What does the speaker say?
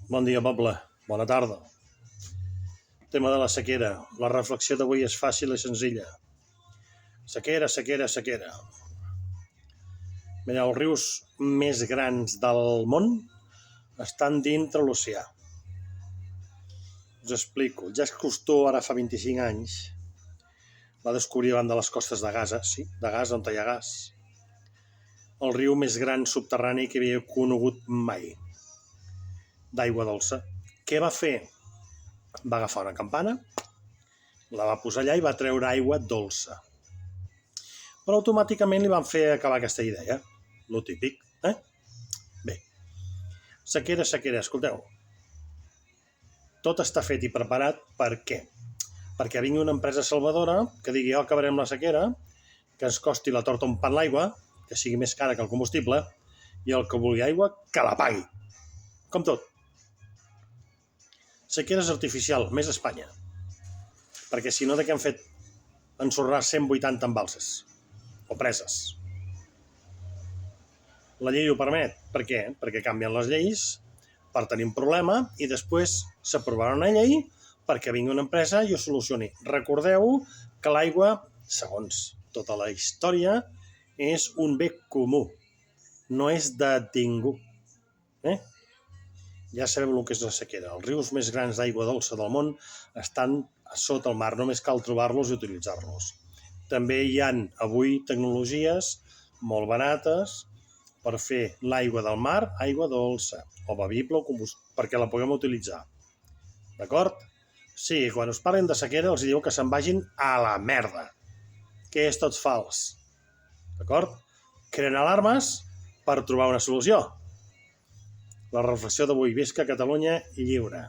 Bon dia, poble. Bona tarda. Tema de la sequera. La reflexió d'avui és fàcil i senzilla. Sequera, sequera, sequera. Mireu, els rius més grans del món estan dintre l'oceà. Us explico. Jacques Cousteau, ara fa 25 anys, va descobrir davant de les costes de Gaza, sí, de Gaza, on hi ha gas, el riu més gran subterrani que havia conegut mai, d'aigua dolça. Què va fer? Va agafar una campana, la va posar allà i va treure aigua dolça. Però automàticament li van fer acabar aquesta idea, lo típic, eh? Bé, sequera, sequera, escolteu. Tot està fet i preparat per què? Perquè vingui una empresa salvadora que digui, acabarem la sequera, que ens costi la torta un pan l'aigua, que sigui més cara que el combustible, i el que vulgui aigua, que la pagui. Com tot. Sequeres artificial, més a Espanya. Perquè si no, de què han fet ensorrar 180 embalses o preses? La llei ho permet. Per què? Perquè canvien les lleis per tenir un problema i després s'aprovarà una llei perquè vingui una empresa i ho solucioni. Recordeu que l'aigua, segons tota la història, és un bé comú, no és de ningú. Ja sabeu el que és la sequera. Els rius més grans d'aigua dolça del món estan a sota el mar, només cal trobar-los i utilitzar-los. També hi ha avui tecnologies molt barates per fer l'aigua del mar aigua dolça, o bevible, perquè la puguem utilitzar. D'acord? Sí, quan us parlen de sequera els diu que se'n vagin a la merda, que és tot fals. D'acord? Creen alarmes per trobar una solució. La reflexió d'avui, visca Catalunya lliure.